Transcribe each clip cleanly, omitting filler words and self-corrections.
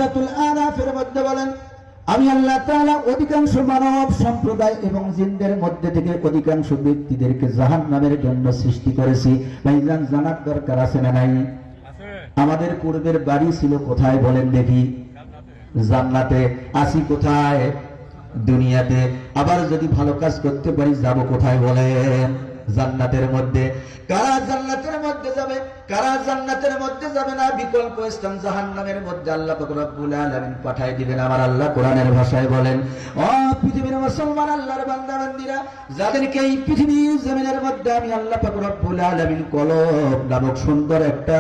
সূরাতুল আরাফের মধ্যে বলেন আমি আল্লাহ তাআলা অধিকাংশ মানব সম্প্রদায় এবং জিনদের মধ্যে থেকে অধিকাংশ ব্যক্তিদেরকে জাহান্নামের জন্য সৃষ্টি করেছি। ভাইজান জানার দরকার আছে না নাই? আমাদের পূর্বের বাড়ি ছিল কোথায় বলেন দেখি? জান্নাতে। আসি কোথায়? দুনিয়াতে। আবার যদি ভালো কাজ করতে পারি যাব কোথায় বলেন? জান্নাতের মধ্যে। কারা জান্নাতের মধ্যে যাবে, কারা জান্নাতের মধ্যে যাবে না? বিকল্প স্থান জাহান্নামের মধ্যে আল্লাহ পাক রব্বুল আলামিন পাঠিয়ে দিবেন। আমার আল্লাহ কোরআনের ভাষায় বলেন, ও পৃথিবীর মুসলমান আল্লাহর বান্দা বান্দীরা, যাদেরকে এই পৃথিবীর জমিনের মধ্যে আমি আল্লাহ পাক রব্বুল আলামিন কলব নামক সুন্দর একটা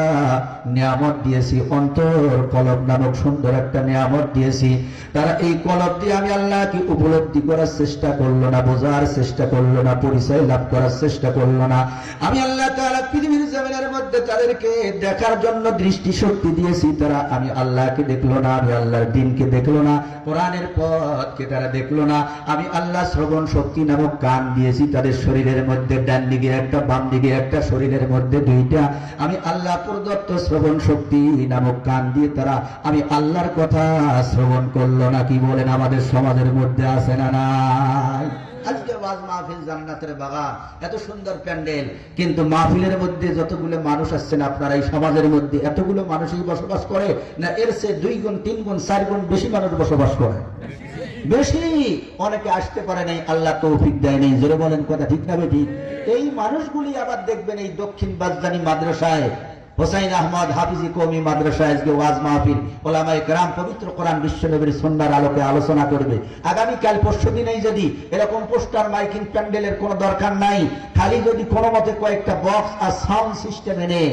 নিয়ামত দিয়েছি, অন্তর কলব নামক সুন্দর একটা নিয়ামত দিয়েছি, তারা এই কলব দিয়ে আমি আল্লাহকে উপলব্ধি করার চেষ্টা করলো না, বোঝার চেষ্টা করলো না, পরিচয় লাভ করার চেষ্টা করলো না। আমি আল্লাহ তাআলা পৃথিবীর জমিনের মধ্যে তাদেরকে দেখার জন্য দৃষ্টি শক্তি দিয়েছি, তারা আমি আল্লাহকে দেখলো না, আমি আল্লাহর দ্বীনকে দেখলো না, কোরআনের পথকে তারা দেখলো না। আমি আল্লাহ শ্রবণ শক্তি নামক কান দিয়েছি তাদের শরীরের মধ্যে, ডান দিকে একটা বাম দিকে একটা, শরীরের মধ্যে দুইটা। আমি আল্লাহ প্রদত্ত শ্রবণ শক্তি নামক কান দিয়ে তারা আমি আল্লাহর কথা শ্রবণ করলো না। কি বলেন? আমাদের সমাজের মধ্যে আছে না নাই? আজকে ওয়াজ মাহফিল জান্নাতের বাগান, এত সুন্দর প্যান্ডেল, কিন্তু মাহফিলের মধ্যে যতগুলো মানুষ আসছেন আপনারা এই সমাজের মধ্যে এতগুলো মানুষই বসবাস করে না এর চেয়ে 2 গুণ 3 গুণ 4 গুণ বেশি মানুষ বসবাস করে? বেশি। অনেকে আসতে পারে নাই, আল্লাহ তৌফিক দেয় নাই। জোরে বলেন কথা ঠিক না বেঠিক? এই মানুষগুলি আবার দেখবেন এই দক্ষিণ বাজদানি মাদ্রাসায়, হোসাইন আহমদ হাফিজি কওমি মাদ্রাসায় আজকে ওয়াজ মাহফিল, ওলামায়ে কেরাম পবিত্র কোরআন বিশ্বনবীর সুন্নাহর আলোকে আলোচনা করবে। আগামী কাল পরশু দিনেই যদি এরকম পোস্টার মাইকিং প্যান্ডেলের কোনো দরকার নাই, খালি যদি কোনো মতে কয়েকটা বক্স আর সাউন্ড সিস্টেম এনে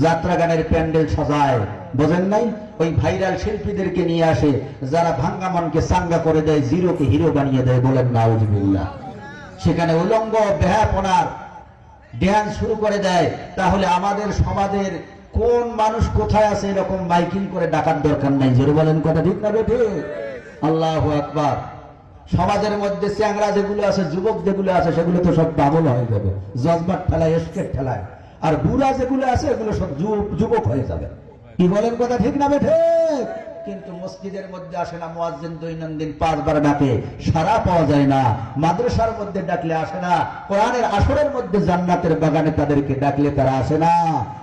যাত্রা গানের প্যান্ডেল সাজায়, বোঝেন নাই? ওই ভাইরাল শিল্পীদেরকে নিয়ে আসে, যারা ভাঙ্গা মনকে সাঙ্গা করে দেয়, জিরোকে হিরো বানিয়ে দেয়, বলেন নাউজুবিল্লাহ। সেখানে উলঙ্গ বেহাপনার ধ্যান শুরু করে দেয়, তাহলে আমাদের সমাজের কোন মানুষ কোথায় আছে এরকম মাইকিং করে ডাকার দরকার নাই। জোরে বলেন কথা ঠিক না বেঠে? আল্লাহু আকবার। সমাজের মধ্যে চ্যাংড়া যেগুলো আছে, যুবক যেগুলো আছে, সেগুলো তো সব পাগল হয়ে যাবে, জজবাট ঠেলায়, এসকেট ঠেলায়। আর বুড়া যেগুলো আছে এগুলো সব যুবক হয়ে যাবে। কি বলেন কথা ঠিক না বেঠে? কিন্তু মসজিদের মধ্যে আসে না, মুয়াজ্জিন দৈনন্দিন 5 বার ডাকে, সারা পাওয়া যায় না। মাদ্রাসার মধ্যে ডাকলে আসে না, কোরআনের আসরের মধ্যে জান্নাতের বাগানে তাদেরকে ডাকলে তারা আসে না।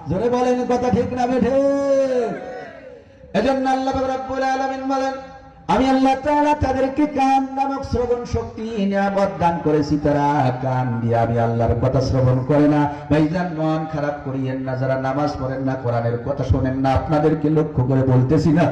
জোরে বলেন কথা ঠিক না বেঠে? এজন্য আল্লাহ রাব্বুল আলামিন বলেন আমি আল্লাহ তাআলা তাদেরকে কান নামক শ্রবণ শক্তি নিয়ামত দান করেছি, তারা কান দিয়ে আমি আল্লাহর কথা শ্রবণ করে না। ভাইজান মন খারাপ করিয়েন না, যারা নামাজ পড়েন না, কোরআনের কথা শোনেন না, আপনাদেরকে লক্ষ্য করে বলতেছি না,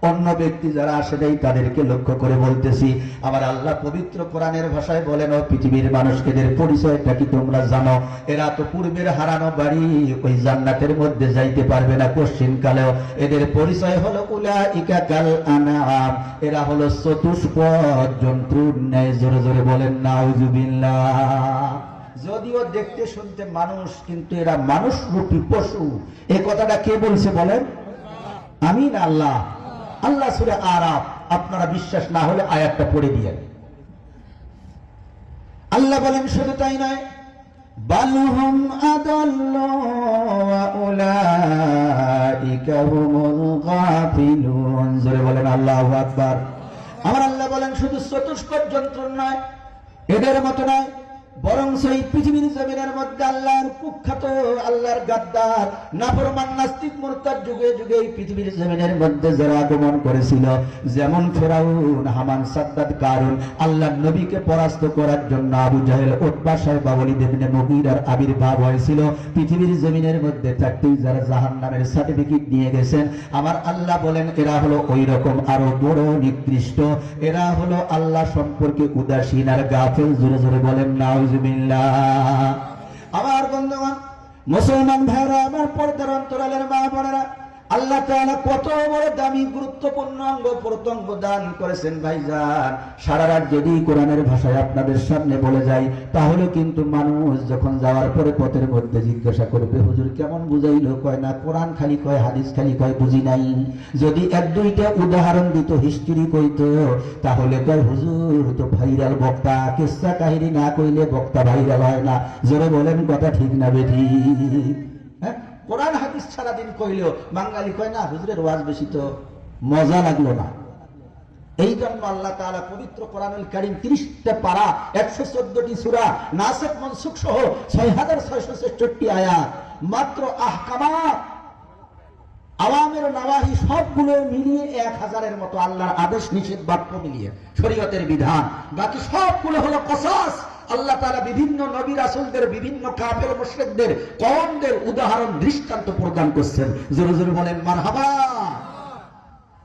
অন্য ব্যক্তি যারা আসে নাই তাদেরকে লক্ষ্য করে বলতেছি। আমার আল্লাহ পবিত্র কোরআনের ভাষায় বলেন, ও পৃথিবীর মানুষকে এদের পরিচয়টা কি তোমরা জানো? এরা তো পূর্বের হারানো বাড়ি, ওই জান্নাতের মধ্যে যাইতে পারবে না কোশ্চিন কালেও। এদের পরিচয় হলো উলাইকা কাল আনআম, এরা হলো চতুষ্পদ জন্তুর ন্যায়। জোরে জোরে বলেন নাউজুবিল্লাহ। যদিও দেখতে শুনতে মানুষ, কিন্তু এরা মানুষ রূপী পশু। এই কথাটা কে বলছে বলেন? আমিন আল্লাহ। আল্লাহ সূরা আরাফ, আপনারা বিশ্বাস না হলে আয়াতটা পড়ে দিয়েন। আল্লাহ বলেন শুধু তাই নয়, বালহুম আদাল্লু ওয়া উলাইকা হুমুল গাফিলুন। জোরে বলেন আল্লাহু আকবার। আমার আল্লাহ বলেন শুধু চতুষ্পদ যন্ত্র নয়, এদের মতো নয়, বরং সেই পৃথিবীর জমিনের মধ্যে আল্লাহর কুখ্যাত, আল্লাহর গাদ্দার, নাফরমান, নাস্তিক, মুরতাদ যুগে যুগে এই পৃথিবীর জমিনের মধ্যে যারা আগমন করেছিল, যেমন ফেরাউন, হামান, সাদ্দাত, কারুন, আল্লাহর নবীকে পরাস্ত করার জন্য আবু জাহেল, উতবা, শাইবা, ওয়ালিদ ইবনে মুগীরার আবির্ভাব হয়েছিল। পৃথিবীর জমিনের মধ্যে থাকতেই যারা জাহান্নামের সার্টিফিকেট নিয়ে গেছেন, আমার আল্লাহ বলেন এরা হলো ওই রকম আরো বড় নিকৃষ্ট, এরা হলো আল্লাহ সম্পর্কে উদাসীন আর গাফেল। জোরে জোরে বলেন নাউজুবিল্লাহ। আমার বন্ধুগণ, মুসলমান ভাইরা, আমার পর্দার অন্তরালের মা বোনেরা, আল্লাহ তাআলা কত বড় দামি গুরুত্বপূর্ণ অঙ্গ প্রত্যঙ্গ দান করেছেন ভাইজান। সারা রাত যদি কোরআনের ভাষায় আপনাদের সামনে বলে যাই, তাহলে কিন্তু মানুষ যখন যাওয়ার পরে পথের মধ্যে জিজ্ঞাসা করবে, হুজুর কেমন বুঝাইলো? কয় না কোরআন খালি কয়, হাদিস খালি কয়, বুঝি নাই। যদি 1-2টা উদাহরণ দিত, হিস্ট্রি কইতো, তাহলে কয় হুজুর তো ভাইরাল বক্তা, কিসসা কাহিনী না কইলে বক্তা ভাইরাল হয় না। জোরে বলেন কথা ঠিক না বেঠিক? হ্যাঁ, কোরআন হাদিস সারাদিন কইলেও বাঙালি কয় না হুজুরের ওয়াজ বেশি তো, মজা লাগলো না। এই জন্য আল্লাহ তাআলা পবিত্র কোরআনুল কারীম 30টা পারা 114টি সূরা নাসিখ মানসুখ সহ 6666টি আয়াত মাত্র আহকামাত আওয়ামির নাওয়াহি সবগুলো মিলিয়ে 1000-এর মতো আল্লাহর আদেশ নিষেধ বাক্য মিলিয়ে শরীয়তের বিধান, বাকি সবগুলো হলো কসাস। আল্লাহ তাআলা বিভিন্ন নবী রাসূলদের, বিভিন্ন কাফের মুশরিকদের, কওমদের উদাহরণ দৃষ্টান্ত প্রদান করছেন। জোরে জোরে বলেন মারহাবা।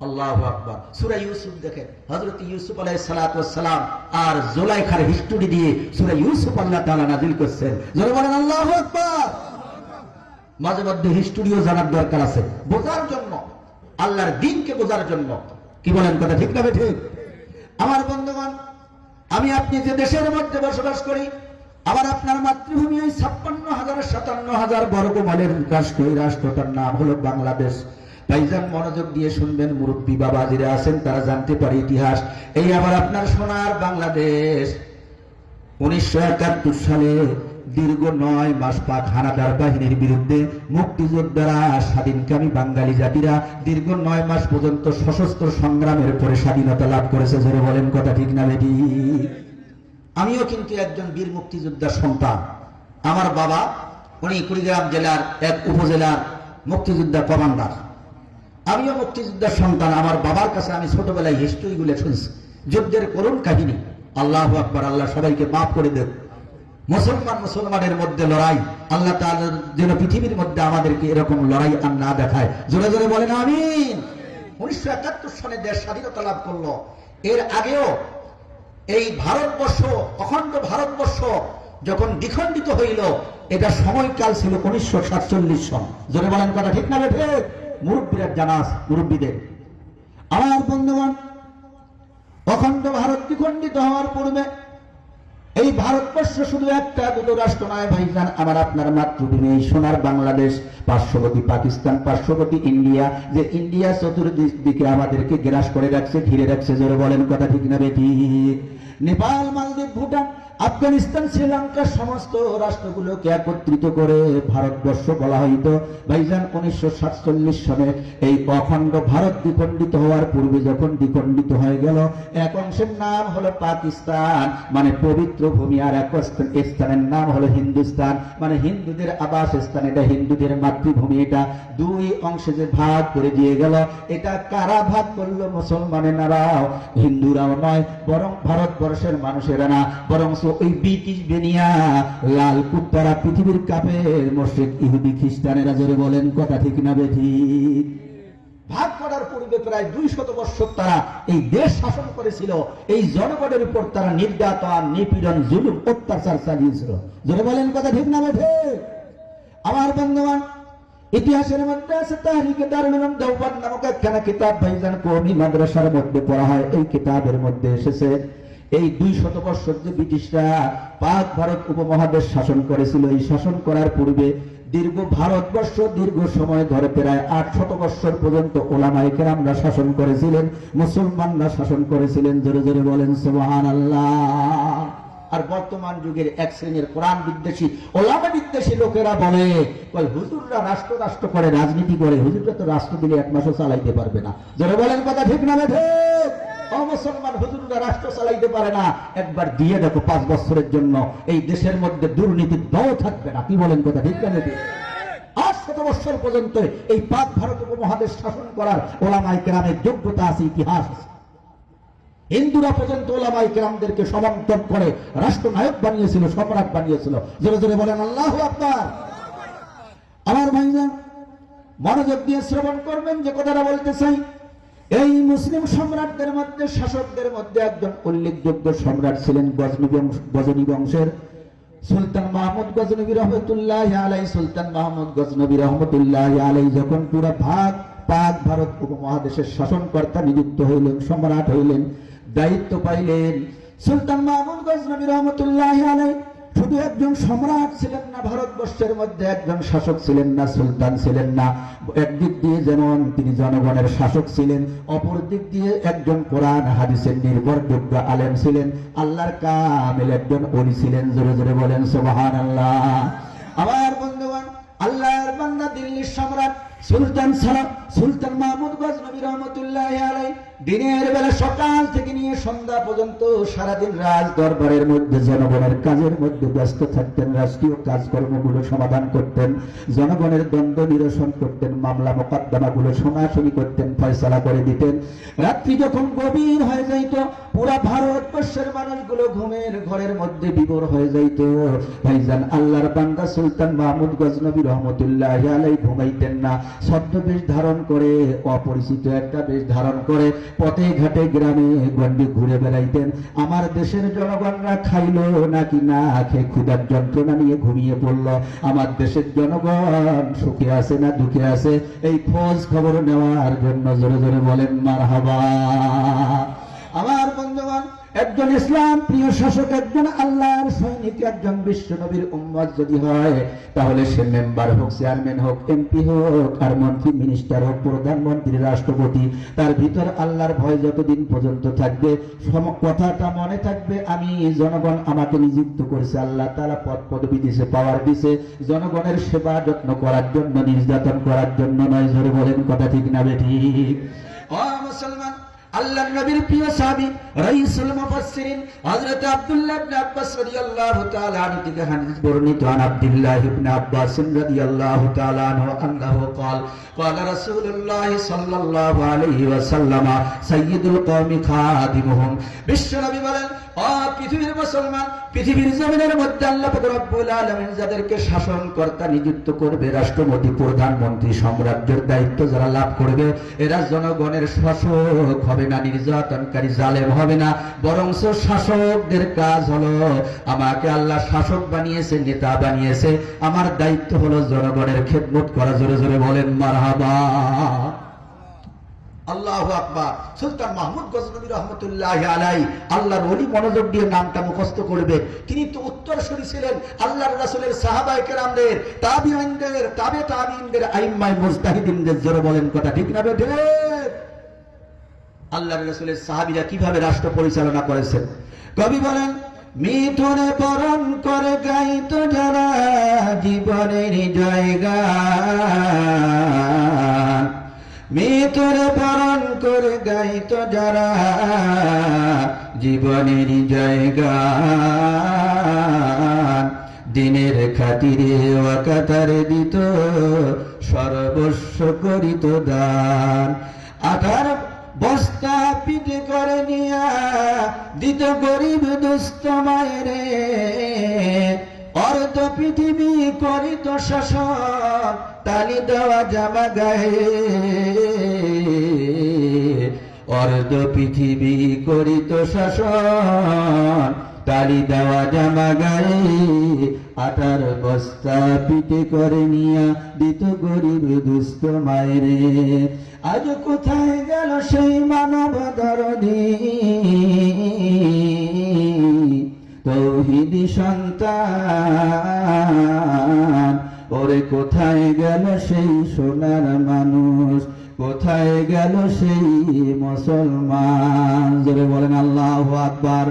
আল্লাহু আকবার। সূরা ইউসুফ দেখেন, হযরত ইউসুফ আলাইহিস সালাতু ওয়াস সালাম আর জুলাইখার হিস্টরি দিয়ে সূরা ইউসুফ আল্লাহ তাআলা নাযিল করছেন। জোরে বলেন আল্লাহু আকবার। মাঝে মধ্যে হিস্টরিও জানার দরকার আছে, বোঝার জন্য, আল্লাহর দ্বীনকে বোঝার জন্য। কি বলেন কথা ঠিক না ঠিক? আমার বন্ধুগণ, আমি আপনি যে দেশের মধ্যে বসবাস করি, আবার আপনার মাতৃভূমি ওই 56,000-57,000 বর্গ মাইলের রাষ্ট্র, এই রাষ্ট্রটার নাম হলো বাংলাদেশ। ভাইজান মনোযোগ দিয়ে শুনবেন, মুরব্বী বাবাজিরা আছেন তারা জানতে পারে ইতিহাস। এই আবার আপনার সোনার বাংলাদেশ 1971 সালে দীর্ঘ 9 মাস পাক হানাদার বাহিনীর বিরুদ্ধে মুক্তিযোদ্ধারা, স্বাধীনকামী বাঙালি জাতিরা দীর্ঘ 9 মাস পর্যন্ত সশস্ত্র সংগ্রামের পরে স্বাধীনতা লাভ করেছে। জোরে বলেন কথা ঠিক না বেটি? আমিও কিন্তু একজন বীর মুক্তিযোদ্ধার সন্তান। আমার বাবা উনি কুড়িগ্রাম জেলার এক উপজেলার মুক্তিযোদ্ধা কমান্ডার। আমিও মুক্তিযোদ্ধার সন্তান। আমার বাবার কাছে আমি ছোটবেলায় হিস্ট্রি গুলো শুনছি, যুদ্ধের করুণ কাহিনী। আল্লাহু আকবার। আল্লাহ সবাইকে মাফ করে দেব। মুসলমানের মধ্যে লড়াই, আল্লাহ তাআলা যেন পৃথিবীর মধ্যে আমাদেরকে এরকম লড়াই আর না দেখায়। জোরে জোরে বলেন আমিন। 1971 সালে দেশ স্বাধীনতা লাভ করলো। এর আগেও এই ভারতবর্ষ, অখণ্ড ভারতবর্ষ যখন দ্বিখণ্ডিত হইল, এটা সময়কাল ছিল 1947 সন। জোরে বলেন কথা ঠিক না বেঠে? মুরব্বীরা জানাস, মুরব্বীদের। আমার বন্ধুগণ, অখণ্ড ভারত দ্বিখণ্ডিত হওয়ার পূর্বে এই ভারতবর্ষ শুধু একটা দুটো রাষ্ট্র নয় ভাইজান, আমার আপনার মাতৃভূমি সোনার বাংলাদেশ, পার্শ্ববর্তী পাকিস্তান, পার্শ্ববর্তী ইন্ডিয়া, যে ইন্ডিয়া চতুর্দিকে আমাদেরকে গ্রাস করে রাখছে, ঘিরে রাখছে। জোরে বলেন কথা ঠিক না বেটি? নেপাল, মালদ্বীপ, ভুটান, আফগানিস্তান, শ্রীলঙ্কা সমস্ত রাষ্ট্রগুলোকে একত্রিত করে ভারতবর্ষ বলা হইতো। ভাইজান 1947 সনে এই অখণ্ড ভারত দ্বিখণ্ডিত হওয়ার পূর্বে যখন দ্বিখণ্ডিত হয়ে গেল, এক অংশের নাম হলো পাকিস্তান মানে পবিত্র ভূমি, আর এক স্থানের নাম হলো হিন্দুস্তান মানে হিন্দুদের আবাস স্থান, এটা হিন্দুদের মাতৃভূমি। এটা দুই অংশে যে ভাগ করে দিয়ে গেল, এটা কারা ভাগ করলো? মুসলমানেরাও, হিন্দুরাও নয়, বরং ভারতবর্ষের মানুষেরা না, বরং ওই ব্রিটিশ বেনিয়া লাল কুত্তারা, পৃথিবীর কাফের মুশরিক ইহুদি খ্রিস্টানেরা। জোরে বলেন কথা ঠিক না বেঠিক? ভাগ করার পূর্বে প্রায় 200 বছর তারা এই দেশ শাসন করেছিল। এই জনগণের উপর তারা নির্যাতন, নিপীড়ন, জুলুম, অত্যাচার চালিয়েছিল। জোরে বলেন কথা ঠিক না বেঠিক? আমার বন্ধুগণ, ইতিহাসের মধ্যে আছে তাহরিকে দারুল উলুম দেওবন্দ নামক একখানা কিতাব, ভাইজান কওমি মাদ্রাসার মধ্যে পড়া হয়। এই কিতাবের মধ্যে এসেছে এই 200 বছর যে ব্রিটিশরা পাক ভারত উপমহাদেশ শাসন করেছিল, এই শাসন করার পূর্বে দীর্ঘ ভারতবর্ষ দীর্ঘ সময় ধরে প্রায় 800 বছর পর্যন্ত ওলামায়ে কেরামরা শাসন করেছিলেন, মুসলমানরা শাসন করেছিলেন। জোরে জোরে বলেন সুবহানাল্লাহ। আর বর্তমান যুগের এক শ্রেণীর কোরআন বিদ্বেষী, ওলামা বিদ্বেষী লোকেরা বলে, ওই হুজুররা রাষ্ট্র রাষ্ট্র করে, রাজনীতি করে, হুজুররা তো রাষ্ট্র দিলে 1 মাসও চালাইতে পারবে না। জোরে বলেন কথা ঠিক না ঠিক? মুসলমান হুজুররা রাষ্ট্র চালাইতে পারে না, একবার দিয়ে দেখো 5 বছরের জন্য এই দেশের মধ্যে দুর্নীতির দাও থাকবে না। কি বলেন কথা ঠিক না ঠিক? 800 বছর পর্যন্ত এই পাক ভারত উপমহাদেশ শাসন করার ওলামায়ে কেরামের যোগ্যতা আছে, ইতিহাস আছে। হিন্দুরা পর্যন্ত ওলামায়ে কেরামদেরকে সমর্থন করে রাষ্ট্রনায়ক বানিয়েছিল, সম্রাট বানিয়েছিল। জোরে জোরে বলেন আল্লাহু আকবার। আমার ভাইজান মনোযোগ দিয়ে শ্রবণ করবেন যে কথাটা বলতে চাই। এই মুসলিম সম্রাটদের মধ্যে, শাসকদের মধ্যে একজন উল্লেখযোগ্য সম্রাট ছিলেন গজনী বংশের সুলতান মাহমুদ গজনবী রহমতুল্লাহি আলাইহি। সুলতান মাহমুদ গজনবী রহমতুল্লাহি আলাইহি যখন পুরো পাক ভারত উপমহাদেশের শাসনকর্তা নিযুক্ত হইলেন, সম্রাট হইলেন, দায়িত্ব পাইলেন, সুলতান মাহমুদ গজনবী রহমতুল্লাহি আলাইহি শুধু একজন সম্রাট ছিলেন না, ভারতবর্ষের মধ্যে একজন শাসক ছিলেন না, সুলতান ছিলেন না। একদিক দিয়ে যেমন তিনি জনগণের শাসক ছিলেন, অপর দিক দিয়ে একজন কোরআন হাদিসের নির্ভরযোগ্য আলেম ছিলেন, আল্লাহর কামিল একজন ওলি ছিলেন। জোরে জোরে বলেন সুবহানাল্লাহ। আমার বন্ধুগণ, আল্লাহর বান্দা দিল্লির সম্রাট সুলতান মাহমুদ গজনবী রহমতুল্লাহি আলাইহি দিনের বেলা সকাল থেকে নিয়ে সন্ধ্যা পর্যন্ত সারাদিন রাজ দরবারের মধ্যে জনগণের কাজের মধ্যে ব্যস্ত থাকতেন, রাষ্ট্রীয় কাজকর্মগুলো সমাধান করতেন, জনগণের দ্বন্দ্ব নিরসন করতেন, মামলা মোকদ্দমাগুলো শোনাশুনি করতেন, ফয়সালা করে দিতেন। রাত্রি যখন গভীর হয়ে যাইত, পুরা ভারতবর্ষের মানুষগুলো ঘুমের ঘরের মধ্যে বিভোর হয়ে যাইত, ভাইজান আল্লাহর বান্দা সুলতান মাহমুদ গজনবী রহমতুল্লাহি আলাইহি ঘুমাইতেন না। ছদ্মবেশ ধারণ করে, অপরিচিত একটা বেশ ধারণ করে পথে ঘাটে গ্রামে গঞ্জে ঘুরে বেড়াইতেন। আমার দেশের জনগণরা খাইলো নাকি না খেয়ে ক্ষুধার যন্ত্রণা নিয়ে ঘুমিয়ে পড়লো, আমার দেশের জনগণ সুখে আছে না দুঃখে আছে, এই খোঁজ খবর নেওয়ার জন্য জোরে জোরে বলেন মারহাবা। আমার বন্ধুগণ, একজন ইসলাম প্রিয় শাসক, একজন আল্লাহর সৈনিক, একজন বিশ্ব নবীর উম্মত যদি হয়, তাহলে সে মেম্বার হোক, চেয়ারম্যান হোক, এমপি হোক, আর মন্ত্রী মিনিস্টার হোক, প্রধানমন্ত্রী, রাষ্ট্রপতি, তার ভিতর আল্লাহর ভয় যতদিন পর্যন্ত থাকবে, কথাটা মনে থাকবে, আমি জনগণ আমাকে নিযুক্ত করেছে, আল্লাহ তাআলা পদ পদবি দিয়েছে, পাওয়ার দিয়েছে জনগণের সেবা যত্ন করার জন্য, নির্যাতন করার জন্য নয়। জোরে বলেন কথা ঠিক না বেঠিক? ও মুসলমান, আল্লাহর নবীর প্রিয় সাহাবী রাইসুল মুফাসসিরিন হযরত আব্দুল্লাহ ইবনে আব্বাস রাদিয়াল্লাহু তাআলা আনহু থেকে হাদিস বর্ণিত, আন আব্দুল্লাহ ইবনে আব্বাস রাদিয়াল্লাহু তাআলা আনহু আন্নাহু قال قال رسول الله صلى الله عليه وسلم سيد القوم خادمهم। বিশ্ব নবী বলেন, ও পৃথিবীর মুসলমান, পৃথিবীর জমিনের মধ্যে আল্লাহ পাক রব্বুল আলামিন যাদেরকে শাসনকর্তা নিযুক্ত করবে, রাষ্ট্রপতি, প্রধানমন্ত্রী, সাম্রাজ্যের দায়িত্ব যারা লাভ করবে, এরা জনগণের শাসক হবে না, নির্যাতনকারী জালেম হবে না, বরং শাসকদের কাজ হলো, আমাকে আল্লাহ শাসক বানিয়েছে, নেতা বানিয়েছে, আমার দায়িত্ব হলো জনগণের খেদমত করা। জোরে জোরে বলেন মারহাবা। আল্লাহু আকবার। সুলতান মাহমুদ গজনবী রহমতুল্লাহি আলাইহি আল্লাহর ওলি, মনোযোগ দিয়ে নামটা মুখস্থ করবে। তিনি তো উত্তরসূরি ছিলেন আল্লাহর রাসূলের সাহাবায়ে কেরামদের, তাবিঈনদের, তাবে তাবিঈনদের, আইম্মায়ে মুজতাহিদিনদের। জোরে বলেন কথা ঠিক না বেঠিক? আল্লাহর রাসূলের সাহাবীরা কিভাবে রাষ্ট্র পরিচালনা করেছেন? কবি বলেন, মিথুনে বরণ করে গাইতো যারা জীবনের জায়গা, মিথুনে বরণ করে গাইতো যারা জীবনের জায়গা, দিনের খাতিরে ওয়াকাতারে দিত সর্বস্ব করিত দান, আঠার বস্তা পিঠে করে নিয়া দিত গরিব দুস্থ মায়েরে, অর্ধ পৃথিবী করিত শাসন তালি দেওয়া জামা গায়ে, অর্ধ পৃথিবী করিত শাসন তালি দেওয়া জামা গায়ে, আটার বস্তা পিঠে করে নিয়া দিত গরিব দুস্থ মায়েরে। আজ কোথায় গেল সেই মানব দরদি, তৌহিদি সন্তান, ওরে কোথায় গেল সেই সোনার মানুষ, কোথায় গেল সেই মুসলমান? জোরে বলেন আল্লাহু আকবার।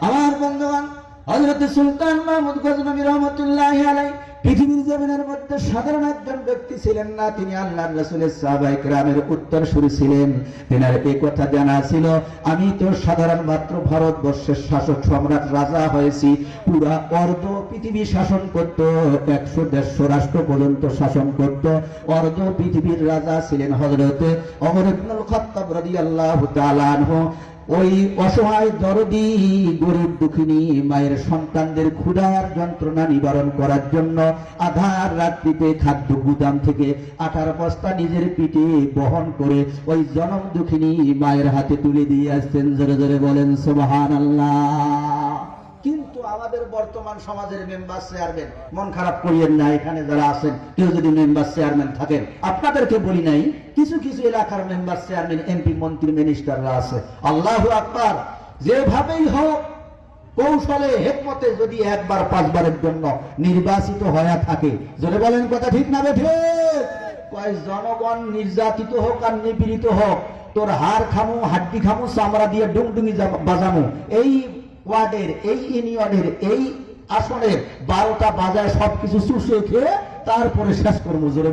আমার বন্ধুগণ, হযরত সুলতান মাহমুদ গজনবী রহমতুল্লাহি আলাইহি পৃথিবীর জমিনের মধ্যে সাধারণ একজন ব্যক্তি ছিলেন না, তিনি আল্লাহর রাসূলের সাহাবায়ে কেরামের উত্তরসূরি ছিলেন। তেনার এই কথা জানা ছিল, আমি তো সাধারণ মাত্র ভারতবর্ষের শাসক সম্রাট রাজা হয়েছি, পুরা অর্ধ পৃথিবী শাসন করত, 100-150 রাষ্ট্র পর্যন্ত শাসন করত। অর্ধ পৃথিবীর রাজা ছিলেন হযরতে ওমর ইবনুল খাত্তাব রাদিয়াল্লাহু তাআলা আনহু। ওই অসহায় দরদি গরিব দুঃখিনী মায়ের সন্তানদের ক্ষুধার যন্ত্রণা নিবারণ করার জন্য আধার রাত্রিতে খাদ্য গুদাম থেকে 18 বস্তা নিজের পিঠে বহন করে ওই জনম দুঃখিনী মায়ের হাতে তুলে দিয়ে আসছেন। জোরে জোরে বলেন সুবহানাল্লাহ। কিন্তু আমাদের বর্তমান সমাজের মেম্বার চেয়ারম্যান, মন খারাপ করিয়েন না, এখানে যারা আছেন কেউ যদি মেম্বার চেয়ারম্যান থাকেন, আপনাদেরকে বলি নাই, কিছু কিছু এলাকার মেম্বার চেয়ারম্যান, এমপি, মন্ত্রী, মিনিস্টাররা আছে। আল্লাহু আকবার। যেভাবেই হোক কৌশলে হেকমতে যদি 1 বার 5 বারের জন্য নির্বাচিত হয়ে থাকে, যদি বলেন কথা ঠিক না বেঠিক? কয় জনগণ নির্যাতিত হোক আর নিপীড়িত হোক, তোর হাড় খামু, হাড্ডি খামু, চামড়া দিয়ে ডুংডুঙি বাজামু, এই ওয়ার্ডের, এই ইউনিয়নের, এই আসনের 12টা বাজায় সবকিছু চুষে খেয়ে তারপরে শেষ করবো। জোরে